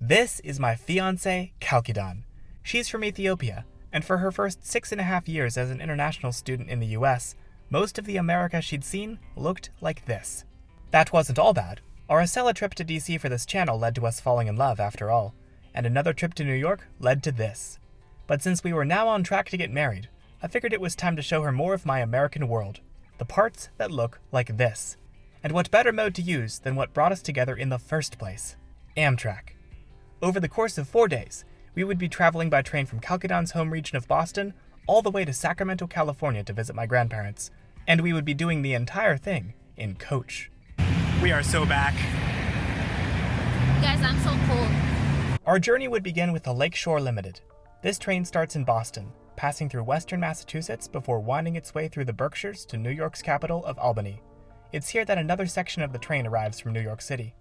This is my fiancé, Kalkidan. She's from Ethiopia, and for her first 6.5 years as an international student in the US, most of the America she'd seen looked like this. That wasn't all bad. Our Acela trip to DC for this channel led to us falling in love after all, and another trip to New York led to this. But since we were now on track to get married, I figured it was time to show her more of my American world, the parts that look like this. And what better mode to use than what brought us together in the first place? Amtrak. Over the course of 4 days, we would be traveling by train from Kalkidan's home region of Boston all the way to Sacramento, California to visit my grandparents, and we would be doing the entire thing in coach. We are so back. Guys, I'm so cold. Our journey would begin with the Lakeshore Limited. This train starts in Boston, passing through western Massachusetts before winding its way through the Berkshires to New York's capital of Albany. It's here that another section of the train arrives from New York City.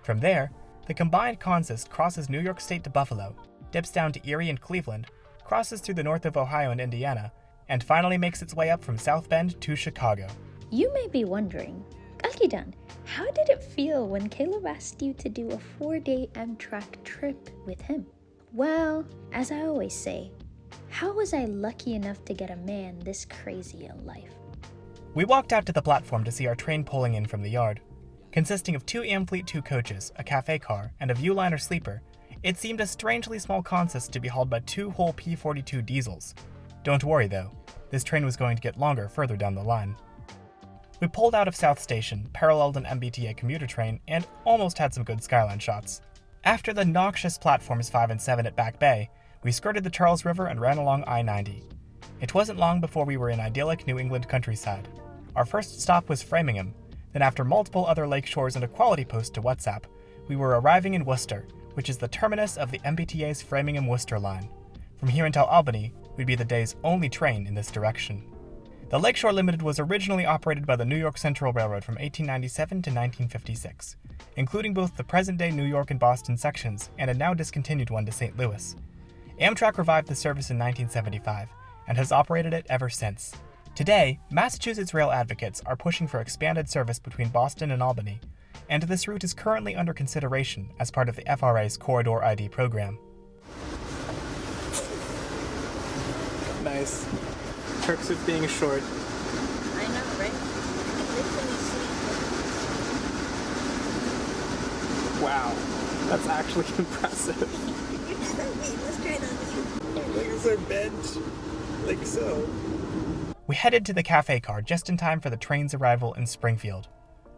From there, the combined consist crosses New York State to Buffalo, dips down to Erie and Cleveland, crosses through the north of Ohio and Indiana, and finally makes its way up from South Bend to Chicago. You may be wondering, Kalkidan, how did it feel when Caleb asked you to do a 4-day Amtrak trip with him? Well, as I always say, how was I lucky enough to get a man this crazy in life? We walked out to the platform to see our train pulling in from the yard. Consisting of 2 Amfleet 2 coaches, a cafe car, and a Viewliner sleeper, it seemed a strangely small consist to be hauled by 2 whole P-42 diesels. Don't worry though, this train was going to get longer further down the line. We pulled out of South Station, paralleled an MBTA commuter train, and almost had some good skyline shots. After the noxious platforms 5 and 7 at Back Bay, we skirted the Charles River and ran along I-90. It wasn't long before we were in idyllic New England countryside. Our first stop was Framingham, then after multiple other lake shores and a quality post to WhatsApp, we were arriving in Worcester, which is the terminus of the MBTA's Framingham-Worcester line. From here until Albany would be the day's only train in this direction. The Lakeshore Limited was originally operated by the New York Central Railroad from 1897 to 1956, including both the present-day New York and Boston sections and a now discontinued one to St. Louis. Amtrak revived the service in 1975 and has operated it ever since. Today, Massachusetts rail advocates are pushing for expanded service between Boston and Albany, and this route is currently under consideration as part of the FRA's Corridor ID program. Nice. Perks of being short. I know, right? Wow, that's actually impressive. Let's try it on you. My legs are bent, like so. We headed to the cafe car just in time for the train's arrival in Springfield.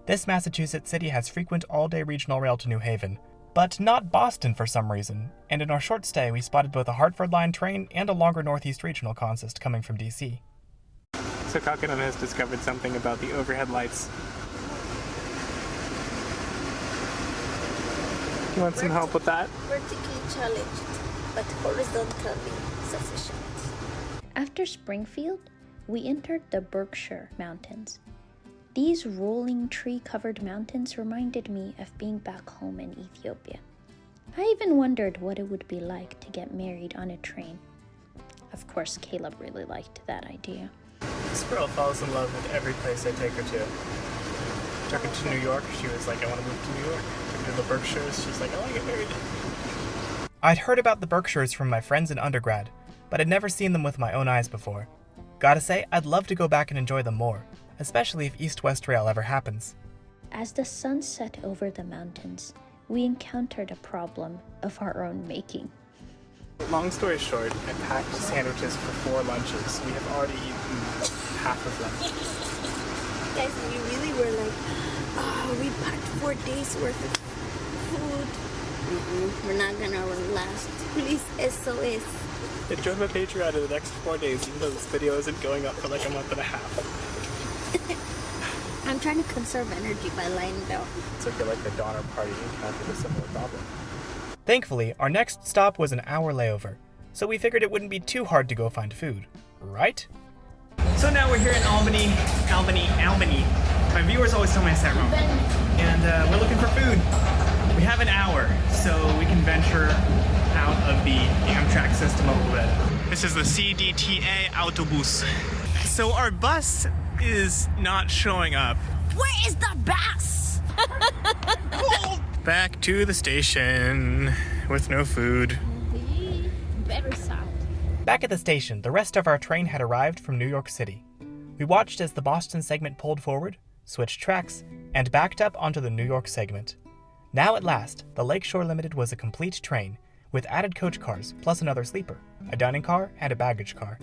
This Massachusetts city has frequent all-day regional rail to New Haven, but not Boston for some reason, and in our short stay we spotted both a Hartford Line train and a longer Northeast Regional consist coming from DC. So Kalkidan has discovered something about the overhead lights. You want some help with that? Vertically challenged, but horizontally sufficient. After Springfield, we entered the Berkshire Mountains. These rolling tree-covered mountains reminded me of being back home in Ethiopia. I even wondered what it would be like to get married on a train. Of course, Caleb really liked that idea. This girl falls in love with every place I take her to. Took her to New York, she was like, I want to move to New York. Took her to the Berkshires, she's like, I want to get married. I'd heard about the Berkshires from my friends in undergrad, but I'd never seen them with my own eyes before. Gotta say, I'd love to go back and enjoy them more, especially if East-West Rail ever happens. As the sun set over the mountains, we encountered a problem of our own making. Long story short, I packed sandwiches for 4 lunches. We have already eaten half of them. Guys, we really were like, we packed 4 days worth of food. We're not gonna last. Please, SOS. Enjoy my Patreon in the next 4 days, even though this video isn't going up for like a month and a half. I'm trying to conserve energy by lying down. It's like you're like the Donner Party encountered a similar problem. Thankfully, our next stop was an hour layover, so we figured it wouldn't be too hard to go find food, right? So now we're here in Albany. My viewers always tell me I say it wrong. And we're looking for food. We have an hour, so we can venture out of the Amtrak system a little bit. This is the CDTA Autobus. So our bus is not showing up. Where is the bus? Back to the station. with no food. Very sad. Back at the station, the rest of our train had arrived from New York City. We watched as the Boston segment pulled forward, switched tracks, and backed up onto the New York segment. Now at last, the Lakeshore Limited was a complete train, with added coach cars, plus another sleeper, a dining car, and a baggage car.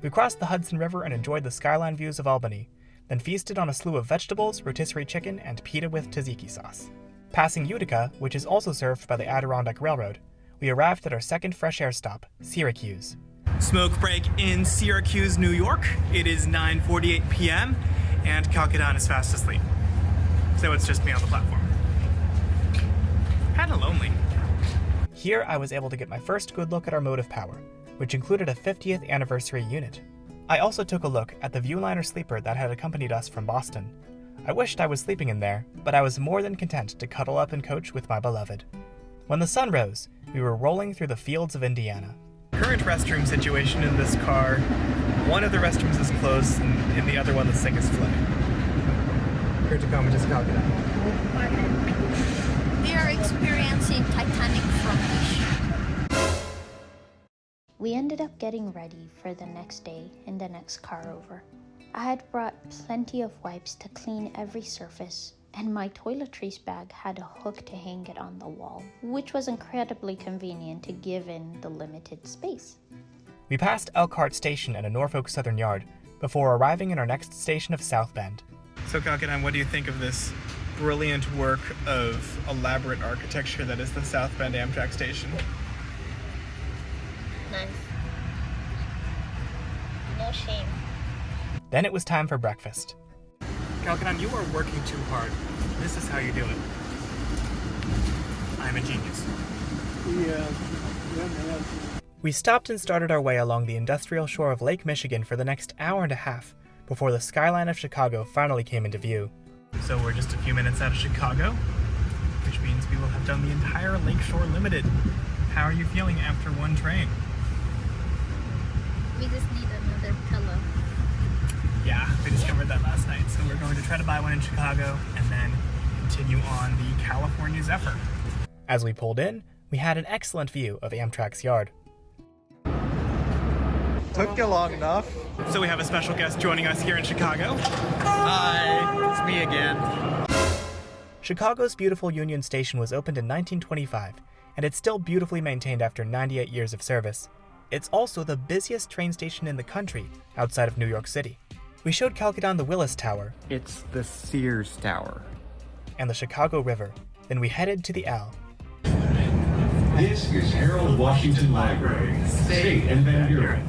We crossed the Hudson River and enjoyed the skyline views of Albany, then feasted on a slew of vegetables, rotisserie chicken, and pita with tzatziki sauce. Passing Utica, which is also served by the Adirondack Railroad, we arrived at our second fresh air stop, Syracuse. Smoke break in Syracuse, New York. It is 9:48 p.m. and Kalkidan is fast asleep. So it's just me on the platform. Kinda lonely. Here I was able to get my first good look at our motive power, which included a 50th anniversary unit. I also took a look at the Viewliner sleeper that had accompanied us from Boston. I wished I was sleeping in there, but I was more than content to cuddle up and coach with my beloved. When the sun rose, we were rolling through the fields of Indiana. Current restroom situation in this car. One of the restrooms is closed and in the other one the sink is flooding. Here to come to Kalkidan. We are experiencing Titanic from We ended up getting ready for the next day in the next car over. I had brought plenty of wipes to clean every surface, and my toiletries bag had a hook to hang it on the wall, which was incredibly convenient given the limited space. We passed Elkhart Station and a Norfolk Southern Yard before arriving in our next station of South Bend. So Kalkidan, what do you think of this brilliant work of elaborate architecture that is the South Bend Amtrak station? Nice. No shame. Then it was time for breakfast. Kalkidan, you are working too hard. This is how you do it. I'm a genius. We stopped and started our way along the industrial shore of Lake Michigan for the next hour and a half before the skyline of Chicago finally came into view. So we're just a few minutes out of Chicago, which means we will have done the entire Lakeshore Limited. How are you feeling after one train? We just need another pillow. Yeah, we discovered that last night, so we're going to try to buy one in Chicago and then continue on the California Zephyr. As we pulled in, we had an excellent view of Amtrak's yard. Took you long enough. So we have a special guest joining us here in Chicago. Hi, it's me again. Chicago's beautiful Union Station was opened in 1925, and it's still beautifully maintained after 98 years of service. It's also the busiest train station in the country outside of New York City. We showed Kalkidan the Willis Tower. It's the Sears Tower. And the Chicago River. Then we headed to the L. This is Harold Washington Library, State and Van Buren.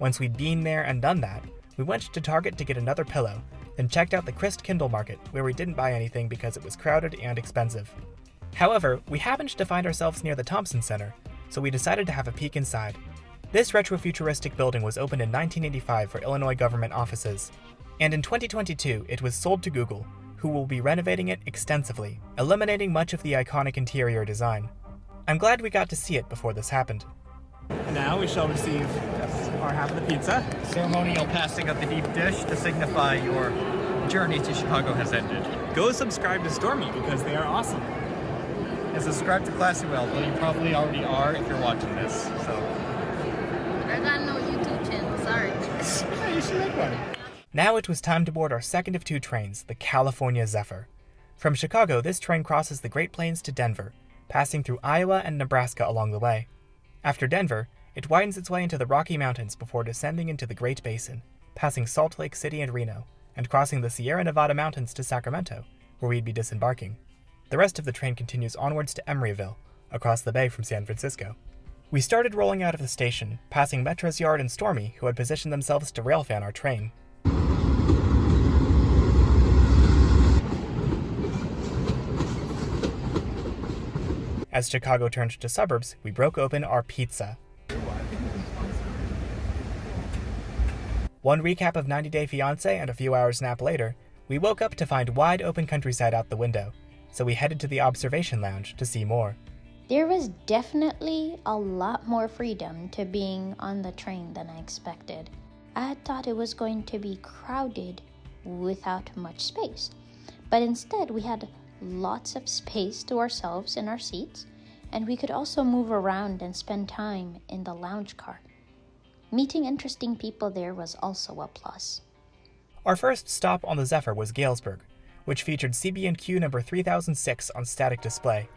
Once we'd been there and done that, we went to Target to get another pillow, then checked out the Christ Kindle Market, where we didn't buy anything because it was crowded and expensive. However, we happened to find ourselves near the Thompson Center, so we decided to have a peek inside. This retrofuturistic building was opened in 1985 for Illinois government offices, and in 2022 it was sold to Google, who will be renovating it extensively, eliminating much of the iconic interior design. I'm glad we got to see it before this happened. Now we shall receive our half of the pizza. Ceremonial passing of the deep dish to signify your journey to Chicago has ended. Go subscribe to Stormy because they are awesome. And subscribe to Classy Well, though you probably already are if you're watching this, so. I got no YouTube channel, sorry. Yeah, you should make one. Now it was time to board our second of two trains, the California Zephyr. From Chicago, this train crosses the Great Plains to Denver, passing through Iowa and Nebraska along the way. After Denver, it widens its way into the Rocky Mountains before descending into the Great Basin, passing Salt Lake City and Reno, and crossing the Sierra Nevada mountains to Sacramento, where we'd be disembarking. The rest of the train continues onwards to Emeryville, across the bay from San Francisco. We started rolling out of the station, passing Metra's Yard and Stormy, who had positioned themselves to railfan our train. As Chicago turned to suburbs, we broke open our pizza. One recap of 90 Day Fiancé and a few hours nap later, we woke up to find wide open countryside out the window, so we headed to the observation lounge to see more. There was definitely a lot more freedom to being on the train than I expected. I had thought it was going to be crowded without much space, but instead we had lots of space to ourselves in our seats, and we could also move around and spend time in the lounge car. Meeting interesting people there was also a plus. Our first stop on the Zephyr was Galesburg, which featured CB&Q number 3006 on static display.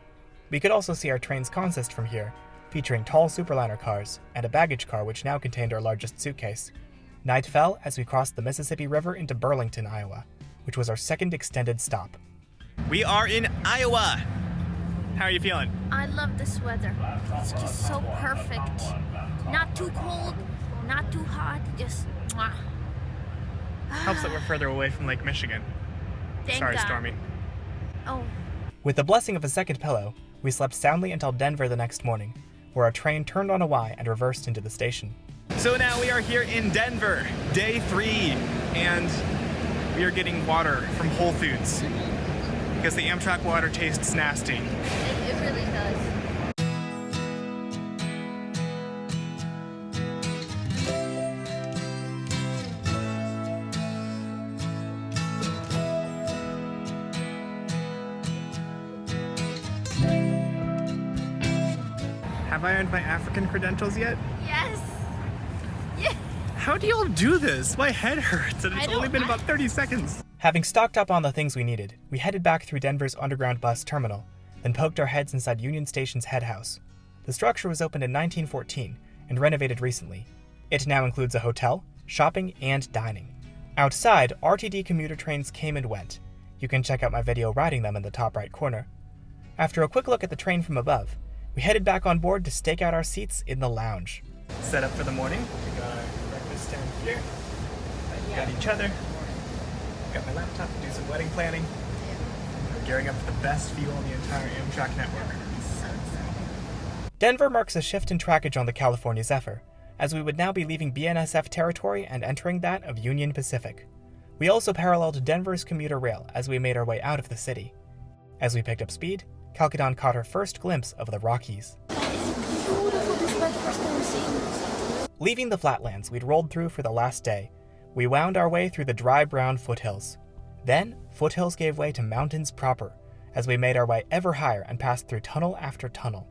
We could also see our train's consist from here, featuring tall superliner cars and a baggage car which now contained our largest suitcase. Night fell as we crossed the Mississippi River into Burlington, Iowa, which was our second extended stop. We are in Iowa. How are you feeling? I love this weather. It's just so perfect. Not too cold, not too hot, just mwah. Helps that we're further away from Lake Michigan. Thank Sorry, God. Stormy. Oh, With the blessing of a second pillow, we slept soundly until Denver the next morning, where our train turned on a Y and reversed into the station. So now we are here in Denver, day 3, and we are getting water from Whole Foods because the Amtrak water tastes nasty. it really does. Have I earned my African credentials yet? Yes. Yeah. How do y'all do this? My head hurts and it's only been about 30 seconds. Having stocked up on the things we needed, we headed back through Denver's underground bus terminal, then poked our heads inside Union Station's head house. The structure was opened in 1914 and renovated recently. It now includes a hotel, shopping, and dining. Outside, RTD commuter trains came and went. You can check out my video riding them in the top right corner. After a quick look at the train from above, we headed back on board to stake out our seats in the lounge. Set up for the morning. We got our breakfast stand here. We got each other. Got my laptop to do some wedding planning. We're gearing up for the best view on the entire Amtrak network. Denver marks a shift in trackage on the California Zephyr, as we would now be leaving BNSF territory and entering that of Union Pacific. We also paralleled Denver's commuter rail as we made our way out of the city. As we picked up speed, Kalkidan caught her first glimpse of the Rockies. Leaving the flatlands we'd rolled through for the last day, we wound our way through the dry brown foothills. Then, foothills gave way to mountains proper, as we made our way ever higher and passed through tunnel after tunnel.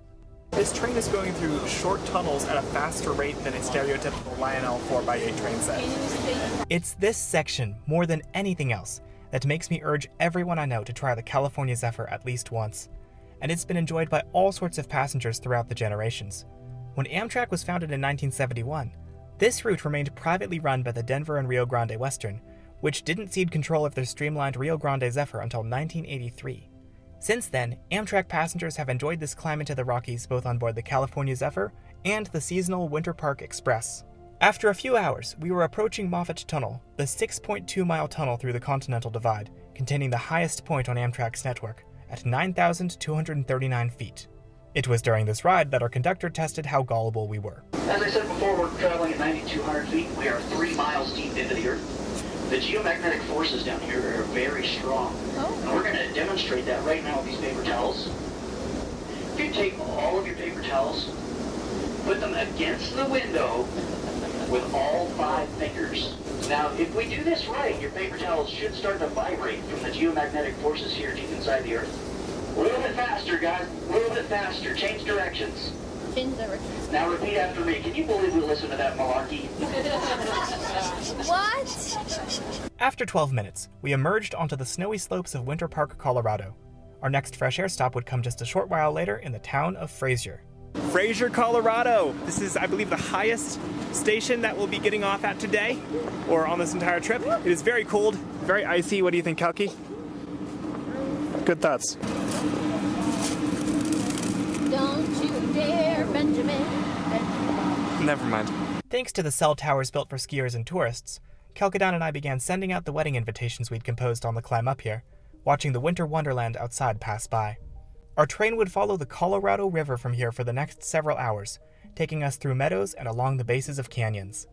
This train is going through short tunnels at a faster rate than a stereotypical Lionel 4x8 train set. It's this section, more than anything else, that makes me urge everyone I know to try the California Zephyr at least once. And it's been enjoyed by all sorts of passengers throughout the generations. When Amtrak was founded in 1971, this route remained privately run by the Denver and Rio Grande Western, which didn't cede control of their streamlined Rio Grande Zephyr until 1983. Since then, Amtrak passengers have enjoyed this climb into the Rockies both on board the California Zephyr and the seasonal Winter Park Express. After a few hours, we were approaching Moffett Tunnel, the 6.2-mile tunnel through the Continental Divide, containing the highest point on Amtrak's network, at 9,239 feet. It was during this ride that our conductor tested how gullible we were. As I said before, we're traveling at 9,200 feet. We are 3 miles deep into the Earth. The geomagnetic forces down here are very strong. And we're going to demonstrate that right now with these paper towels. If you take all of your paper towels, put them against the window with all 5 fingers. Now, if we do this right, your paper towels should start to vibrate from the geomagnetic forces here deep inside the Earth. A little bit faster, guys. A little bit faster. Change directions. Change directions. Now repeat after me. Can you believe we listened to that malarkey? What? After 12 minutes, we emerged onto the snowy slopes of Winter Park, Colorado. Our next fresh air stop would come just a short while later in the town of Frazier. Frazier, Colorado. This is, I believe, the highest station that we'll be getting off at today, or on this entire trip. It is very cold, very icy. What do you think, Kalki? Good thoughts. Don't you dare, Benjamin. Never mind. Thanks to the cell towers built for skiers and tourists, Kalkidan and I began sending out the wedding invitations we'd composed on the climb up here, watching the winter wonderland outside pass by. Our train would follow the Colorado River from here for the next several hours, taking us through meadows and along the bases of canyons.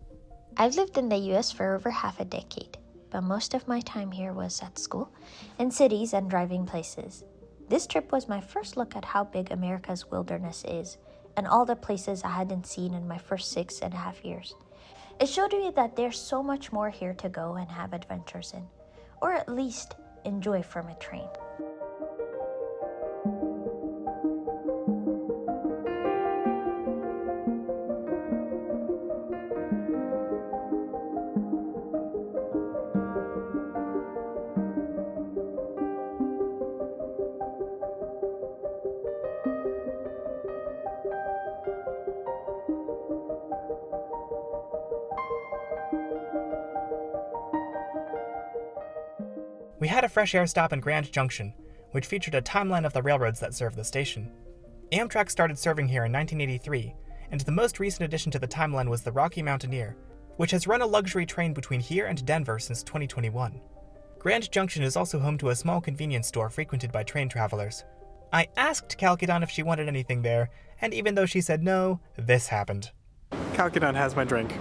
I've lived in the US for over half a decade, but most of my time here was at school, in cities and driving places. This trip was my first look at how big America's wilderness is, and all the places I hadn't seen in my first 6.5 years. It showed me that there's so much more here to go and have adventures in, or at least enjoy from a train. We had a fresh air stop in Grand Junction, which featured a timeline of the railroads that serve the station. Amtrak started serving here in 1983, and the most recent addition to the timeline was the Rocky Mountaineer, which has run a luxury train between here and Denver since 2021. Grand Junction is also home to a small convenience store frequented by train travelers. I asked Kalkidan if she wanted anything there, and even though she said no, this happened. Kalkidan has my drink.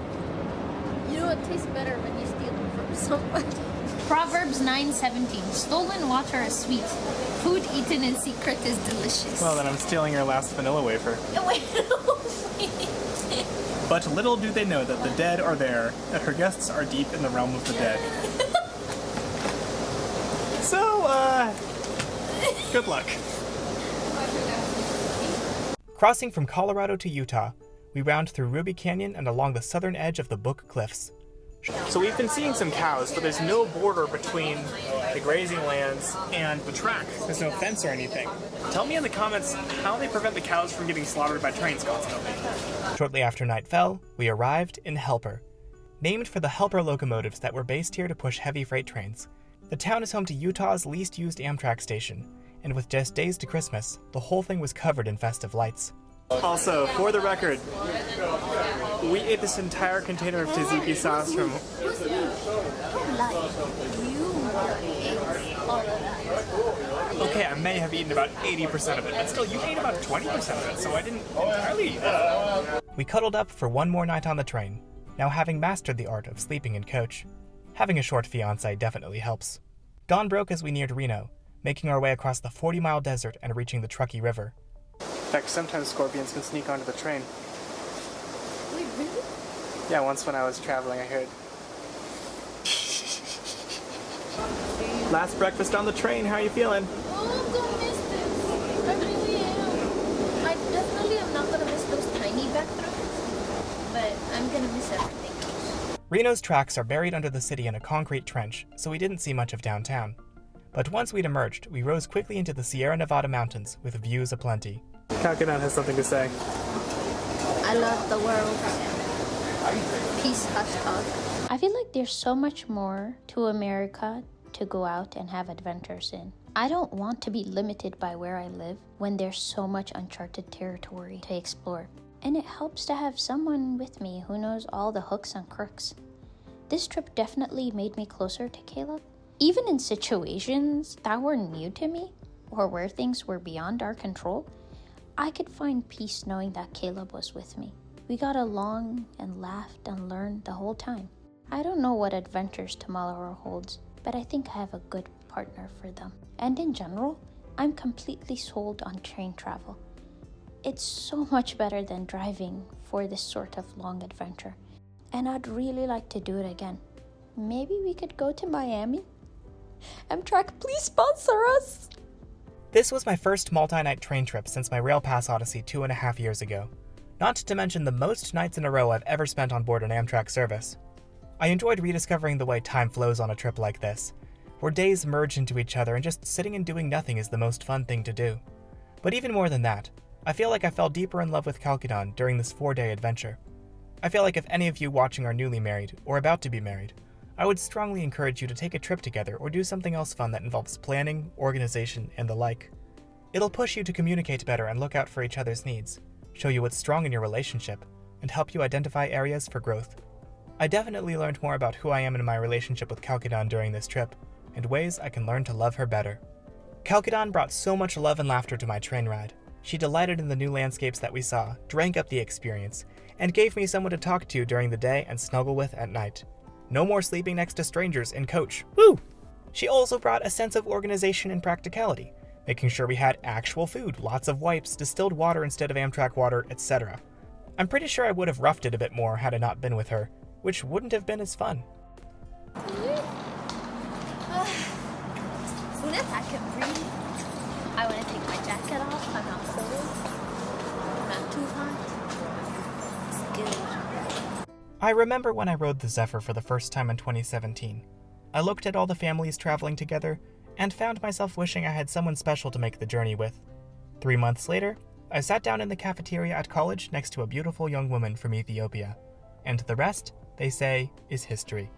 You know it tastes better when you steal it from somebody. Proverbs 9:17. Stolen water is sweet. Food eaten in secret is delicious. Well, then I'm stealing your last vanilla wafer. Wait. But little do they know that the dead are there, that her guests are deep in the realm of the dead. So, good luck. Crossing from Colorado to Utah, we round through Ruby Canyon and along the southern edge of the Book Cliffs. So we've been seeing some cows, but there's no border between the grazing lands and the track. There's no fence or anything. Tell me in the comments how they prevent the cows from getting slaughtered by trains constantly. Shortly after night fell, we arrived in Helper. Named for the Helper locomotives that were based here to push heavy freight trains, the town is home to Utah's least used Amtrak station, and with just days to Christmas, the whole thing was covered in festive lights. Also, for the record, we ate this entire container of tzatziki sauce from... Okay, I may have eaten about 80% of it, but still, you ate about 20% of it, so I didn't entirely eat it. We cuddled up for one more night on the train, now having mastered the art of sleeping in coach. Having a short fiancé definitely helps. Dawn broke as we neared Reno, making our way across the 40-mile desert and reaching the Truckee River. In fact, sometimes scorpions can sneak onto the train. Wait, really? Yeah, once when I was traveling, I heard. Last breakfast on the train, how are you feeling? Oh, I'm gonna miss this. I really am. I definitely am not gonna miss those tiny back roads, but I'm gonna miss everything else. Reno's tracks are buried under the city in a concrete trench, so we didn't see much of downtown. But once we'd emerged, we rose quickly into the Sierra Nevada mountains with views aplenty. Kalkidan has something to say. I love the world. Peace, hashtag. I feel like there's so much more to America to go out and have adventures in. I don't want to be limited by where I live when there's so much uncharted territory to explore. And it helps to have someone with me who knows all the hooks and crooks. This trip definitely made me closer to Caleb. Even in situations that were new to me, or where things were beyond our control, I could find peace knowing that Caleb was with me. We got along and laughed and learned the whole time. I don't know what adventures tomorrow holds, but I think I have a good partner for them. And in general, I'm completely sold on train travel. It's so much better than driving for this sort of long adventure. And I'd really like to do it again. Maybe we could go to Miami? Amtrak, please sponsor us! This was my first multi-night train trip since my Rail Pass Odyssey 2.5 years ago. Not to mention the most nights in a row I've ever spent on board an Amtrak service. I enjoyed rediscovering the way time flows on a trip like this, where days merge into each other and just sitting and doing nothing is the most fun thing to do. But even more than that, I feel like I fell deeper in love with Kalkidan during this 4-day adventure. I feel like if any of you watching are newly married, or about to be married, I would strongly encourage you to take a trip together or do something else fun that involves planning, organization, and the like. It'll push you to communicate better and look out for each other's needs, show you what's strong in your relationship, and help you identify areas for growth. I definitely learned more about who I am in my relationship with Kalkidan during this trip, and ways I can learn to love her better. Kalkidan brought so much love and laughter to my train ride. She delighted in the new landscapes that we saw, drank up the experience, and gave me someone to talk to during the day and snuggle with at night. No more sleeping next to strangers in coach. Woo! She also brought a sense of organization and practicality, making sure we had actual food, lots of wipes, distilled water instead of Amtrak water, etc. I'm pretty sure I would have roughed it a bit more had I not been with her, which wouldn't have been as fun. As soon as I can breathe, I want to take my jacket off. I'm not cold. I'm not too hot. It's good. I remember when I rode the Zephyr for the first time in 2017. I looked at all the families traveling together and found myself wishing I had someone special to make the journey with. 3 months later, I sat down in the cafeteria at college next to a beautiful young woman from Ethiopia. And the rest, they say, is history.